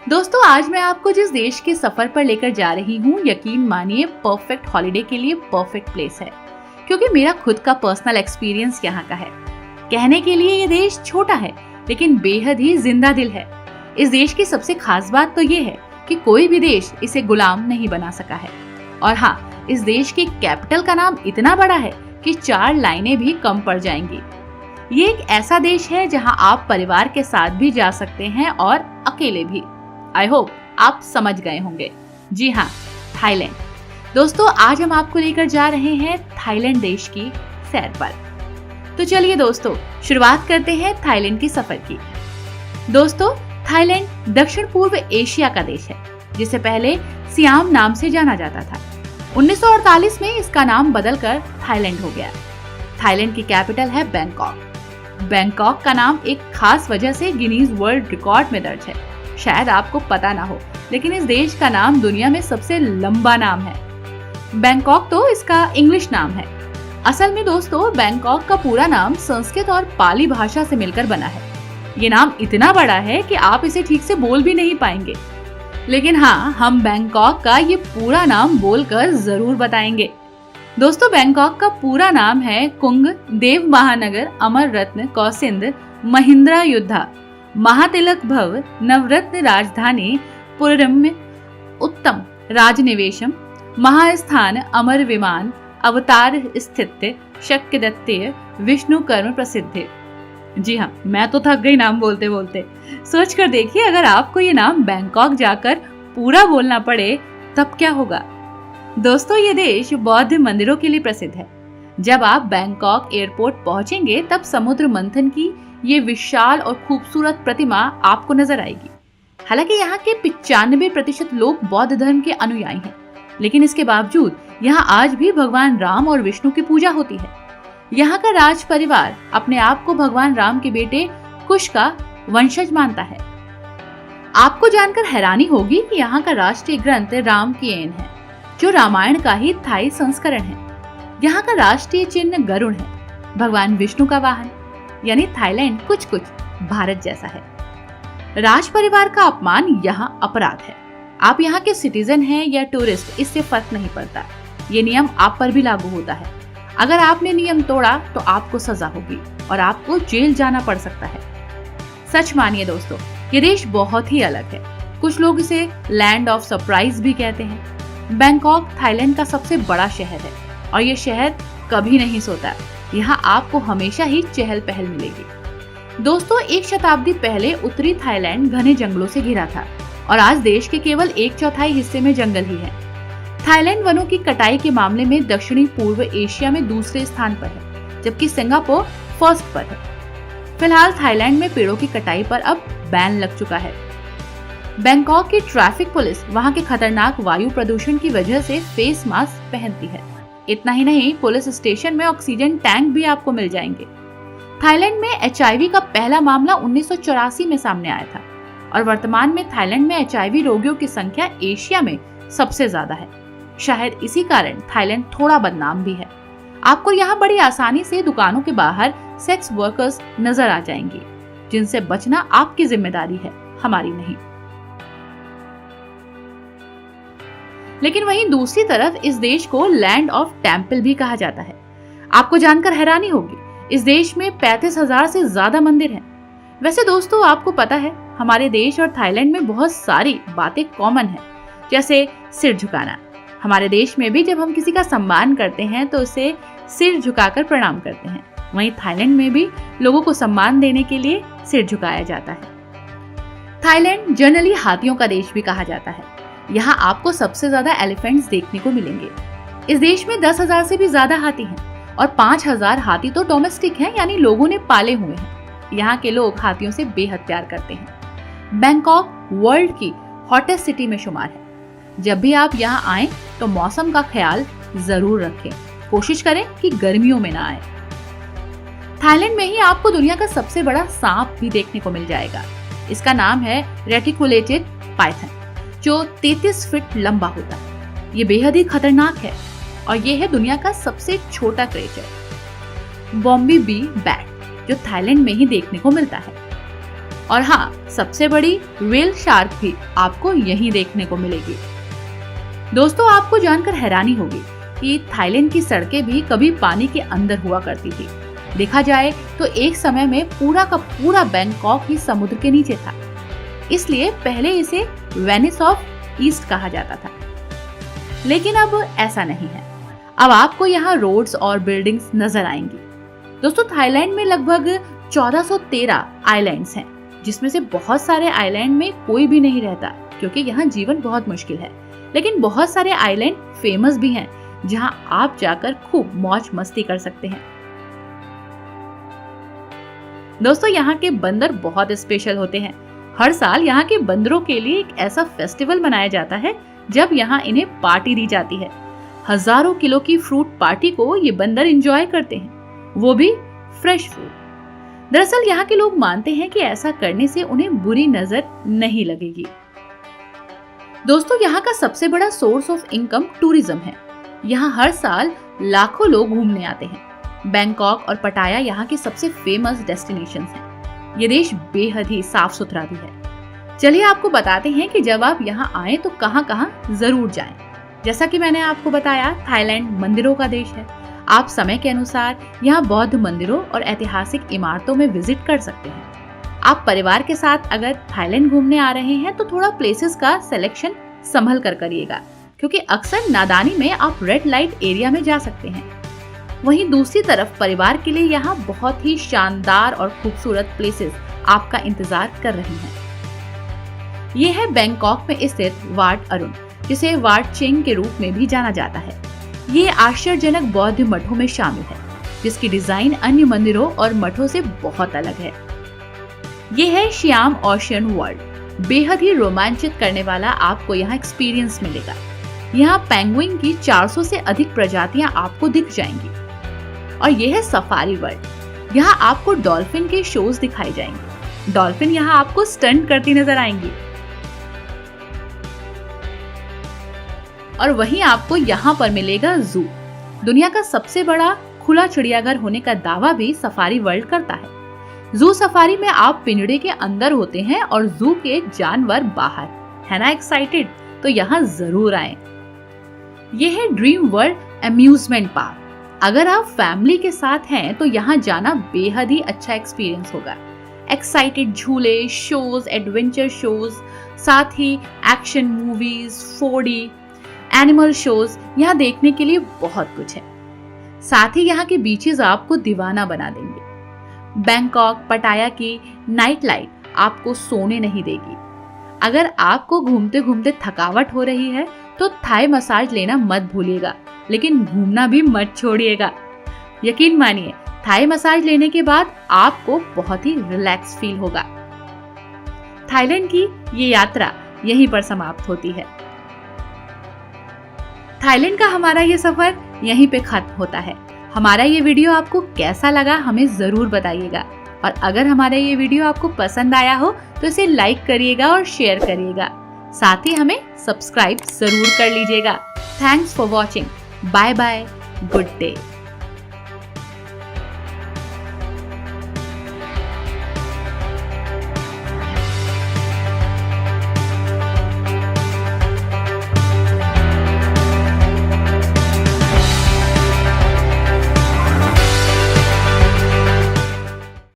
दोस्तों, आज मैं आपको जिस देश के सफर पर लेकर जा रही हूँ, यकीन मानिए परफेक्ट हॉलिडे के लिए परफेक्ट प्लेस है, क्योंकि मेरा खुद का पर्सनल एक्सपीरियंस यहाँ का है। कहने के लिए ये देश छोटा है, लेकिन बेहद ही जिंदा दिल है। इस देश की सबसे खास बात तो ये है कि कोई भी देश इसे गुलाम नहीं बना सका है। और हाँ, इस देश की कैपिटल का नाम इतना बड़ा है कि 4 लाइनें भी कम पड़ जाएंगी। ये एक ऐसा देश है जहाँ आप परिवार के साथ भी जा सकते हैं और अकेले भी। आई होप आप समझ गए होंगे। जी हाँ, थाईलैंड। दोस्तों, आज हम आपको लेकर जा रहे हैं थाईलैंड देश की सैर पर। तो चलिए दोस्तों, शुरुआत करते हैं थाईलैंड की सफर की। दोस्तों, थाईलैंड दक्षिण पूर्व एशिया का देश है, जिसे पहले सियाम नाम से जाना जाता था। 1948 में इसका नाम बदलकर थाईलैंड हो गया। थाईलैंड की कैपिटल है बैंकॉक। बैंकॉक का नाम एक खास वजह से गिनीज वर्ल्ड रिकॉर्ड में दर्ज है। शायद आपको पता ना हो, लेकिन इस देश का नाम दुनिया में सबसे लंबा नाम है। बैंकॉक तो इसका इंग्लिश नाम है। असल में दोस्तों, बैंकॉक का पूरा नाम संस्कृत और पाली भाषा से मिलकर बना है। ये नाम इतना बड़ा है कि आप इसे ठीक से बोल भी नहीं पाएंगे। लेकिन हाँ, हम बैंकॉक का ये पूरा नाम बोलकर जरूर बताएंगे। दोस्तों, बैंकॉक का पूरा नाम है कुंग देव महानगर अमर रत्न कौसिंद महिंद्रा युद्धा महातिलक भव नवरत्न राजधानी पुरम्य उत्तम राजनिवेशम महास्थान अमर विमान अवतार स्थित शक्य दत्तेय विष्णु कर्म प्रसिद्ध। जी हाँ, मैं तो थक गई नाम बोलते बोलते। सोच कर देखिए, अगर आपको ये नाम बैंकॉक जाकर पूरा बोलना पड़े तब क्या होगा। दोस्तों, ये देश बौद्ध मंदिरों के लिए प्रसिद्ध है। जब आप बैंकॉक एयरपोर्ट पहुंचेंगे, तब समुद्र मंथन की ये विशाल और खूबसूरत प्रतिमा आपको नजर आएगी। हालांकि यहाँ के 95% लोग बौद्ध धर्म के अनुयायी हैं, लेकिन इसके बावजूद यहाँ आज भी भगवान राम और विष्णु की पूजा होती है। यहाँ का राज परिवार अपने आप को भगवान राम के बेटे कुश का वंशज मानता है। आपको जानकर हैरानी होगी कि यहाँ का राष्ट्रीय ग्रंथ रामायण है, जो रामायण का ही थाई संस्करण है। यहाँ का राष्ट्रीय चिन्ह गरुड़ है, भगवान विष्णु का वाहन। यानी थाईलैंड कुछ भारत जैसा है। राज परिवार का अपमान यहाँ अपराध है। आप यहाँ के सिटीजन हैं या टूरिस्ट, इससे फर्क नहीं पड़ता। ये नियम आप पर भी लागू होता है। अगर आपने नियम तोड़ा तो आपको सजा होगी और आपको जेल जाना पड़ सकता है। सच मानिए दोस्तों, ये देश बहुत ही अलग है। कुछ लोग इसे लैंड ऑफ सरप्राइज भी कहते हैं। बैंकॉक थाईलैंड का सबसे बड़ा शहर है और ये शहर कभी नहीं सोता। यहाँ आपको हमेशा ही चहल पहल मिलेगी। दोस्तों, 1 शताब्दी पहले उत्तरी थाईलैंड घने जंगलों से घिरा था और आज देश के केवल 1/4 हिस्से में जंगल ही है। थाईलैंड वनों की कटाई के मामले में दक्षिणी पूर्व एशिया में दूसरे स्थान पर है, जबकि सिंगापुर फर्स्ट पर है। फिलहाल थाईलैंड में पेड़ों की कटाई पर अब बैन लग चुका है। बैंकॉक की ट्रैफिक पुलिस वहाँ के खतरनाक वायु प्रदूषण की वजह से फेस मास्क पहनती है। इतना ही नहीं, पुलिस स्टेशन में ऑक्सीजन टैंक भी आपको मिल जाएंगे। थाईलैंड में HIV का पहला मामला 1984 में सामने आया था और वर्तमान में थाईलैंड में HIV रोगियों की संख्या एशिया में सबसे ज्यादा है। शायद इसी कारण थाईलैंड थोड़ा बदनाम भी है। आपको यहाँ बड़ी आसानी से दुकानों के बाहर सेक्स वर्कर्स नजर आ जाएंगी, जिनसे बचना आपकी जिम्मेदारी है, हमारी नहीं। लेकिन वहीं दूसरी तरफ इस देश को लैंड ऑफ टेम्पल भी कहा जाता है। आपको जानकर हैरानी होगी, इस देश में 35,000 से ज्यादा मंदिर हैं। वैसे दोस्तों, आपको पता है, हमारे देश और थाईलैंड में बहुत सारी बातें कॉमन हैं, जैसे सिर झुकाना। हमारे देश में भी जब हम किसी का सम्मान करते हैं तो उसे सिर झुकाकर प्रणाम करते हैं। वहीं थाईलैंड में भी लोगों को सम्मान देने के लिए सिर झुकाया जाता है। थाईलैंड जनरली हाथियों का देश भी कहा जाता है। यहाँ आपको सबसे ज्यादा एलिफेंट्स देखने को मिलेंगे। इस देश में 10,000 से भी ज्यादा हाथी हैं और 5,000 हाथी तो डोमेस्टिक हैं, यानी लोगों ने पाले हुए हैं। यहाँ के लोग हाथियों से बेहद प्यार करते हैं। बैंकॉक वर्ल्ड की हॉटेस्ट सिटी में शुमार है। जब भी आप यहाँ आएं तो मौसम का ख्याल जरूर रखें। कोशिश करें कि गर्मियों में ना आए। थाईलैंड में ही आपको दुनिया का सबसे बड़ा सांप भी देखने को मिल जाएगा। इसका नाम है रेटिकुलेटेड पाइथन, जो 33 फीट लंबा होता है। ये बेहद ही खतरनाक है और ये है दुनिया का सबसे छोटा क्रेचर बॉम्बी बी बैट, जो थाईलैंड में ही देखने को मिलता है। और हाँ, सबसे बड़ी व्हेल शार्क भी आपको यहीं देखने को मिलेगी। दोस्तों, आपको जानकर हैरानी होगी कि थाईलैंड की सड़कें भी कभी पानी के अंदर हुआ करती थी। देखा जाए तो एक समय में पूरा का पूरा बैंकॉक ही समुद्र के नीचे था, इसलिए पहले इसे वेनिस ऑफ ईस्ट कहा जाता था। लेकिन अब ऐसा नहीं है। अब आपको यहाँ रोड्स और बिल्डिंग्स नजर आएंगी। दोस्तों, थाईलैंड में लगभग 1413 आइलैंड्स हैं, जिसमें से बहुत सारे आइलैंड में कोई भी नहीं रहता, क्योंकि यहाँ जीवन बहुत मुश्किल है। लेकिन बहुत सारे आइलैंड फेमस भी हैं, जहाँ आप जाकर खूब मौज मस्ती कर सकते हैं। दोस्तों, यहाँ के बंदर बहुत स्पेशल होते हैं। हर साल यहाँ के बंदरों के लिए एक ऐसा फेस्टिवल मनाया जाता है जब यहाँ इन्हें पार्टी दी जाती है। हजारों किलो की फ्रूट पार्टी को ये बंदर एंजॉय करते हैं, वो भी फ्रेश फ्रूट। दरअसल यहाँ के लोग मानते हैं कि ऐसा करने से उन्हें बुरी नजर नहीं लगेगी। दोस्तों, यहाँ का सबसे बड़ा सोर्स ऑफ इनकम टूरिज्म है। यहाँ हर साल लाखों लोग घूमने आते हैं। बैंकॉक और पटाया यहाँ के सबसे फेमस डेस्टिनेशंस हैं। ये देश बेहद ही साफ सुथरा भी है। चलिए आपको बताते हैं कि जब आप यहाँ आए तो कहाँ कहाँ जरूर जाएं। जैसा कि मैंने आपको बताया, थाईलैंड मंदिरों का देश है। आप समय के अनुसार यहाँ बौद्ध मंदिरों और ऐतिहासिक इमारतों में विजिट कर सकते हैं। आप परिवार के साथ अगर थाईलैंड घूमने आ रहे हैं तो थोड़ा प्लेसेस का सिलेक्शन संभल कर करिएगा, क्योंकि अक्सर नादानी में आप रेड लाइट एरिया में जा सकते हैं। वहीं दूसरी तरफ परिवार के लिए यहाँ बहुत ही शानदार और खूबसूरत प्लेसेस आपका इंतजार कर रही हैं। ये है बैंकॉक में स्थित वाट अरुण, जिसे वाट चेंग के रूप में भी जाना जाता है। ये आश्चर्यजनक बौद्ध मठों में शामिल है, जिसकी डिजाइन अन्य मंदिरों और मठों से बहुत अलग है। ये है श्याम ओशियन वर्ल्ड। बेहद ही रोमांचित करने वाला आपको यहाँ एक्सपीरियंस मिलेगा। यहाँ पेंगुइन की 400 से अधिक प्रजातियां आपको दिख जाएंगी। और ये है सफारी वर्ल्ड। यहाँ आपको डॉल्फिन के शोज दिखाए जाएंगे। डॉल्फिन यहाँ आपको स्टंट करती नजर आएंगी। और वहीं आपको यहाँ पर मिलेगा जू। दुनिया का सबसे बड़ा खुला चिड़ियाघर होने का दावा भी सफारी वर्ल्ड करता है। जू सफारी में आप पिंजड़े के अंदर होते हैं और जू के जानवर बाहर। है ना एक्साइटेड? तो यहाँ जरूर आएं। ये है ड्रीम वर्ल्ड अम्यूजमेंट पार्क। अगर आप फैमिली के साथ हैं तो यहाँ जाना बेहद ही अच्छा एक्सपीरियंस होगा। एक्साइटेड झूले, शोज, एडवेंचर शोज, साथ ही action movies, 4D animal shows यहाँ देखने के लिए बहुत कुछ है। साथ ही यहाँ के बीचेस आपको दीवाना बना देंगे। बैंकॉक पटाया की नाइट लाइट आपको सोने नहीं देगी। अगर आपको घूमते घूमते थकावट हो रही है तो थाई मसाज लेना मत भूलिएगा, लेकिन घूमना भी मत छोड़िएगा। यकीन मानिए, थाई मसाज लेने के बाद आपको बहुत ही रिलैक्स फील होगा। थाईलैंड की ये यात्रा यहीं पर समाप्त होती है। थाईलैंड का हमारा ये सफर यहीं पे खत्म होता है। हमारा ये वीडियो आपको कैसा लगा हमें जरूर बताइएगा। और अगर हमारा ये वीडियो आपको पसंद आया हो तो इसे लाइक करिएगा और शेयर करिएगा। साथ ही हमें सब्सक्राइब जरूर कर लीजिएगा। Thanks for watching. Bye bye, good day.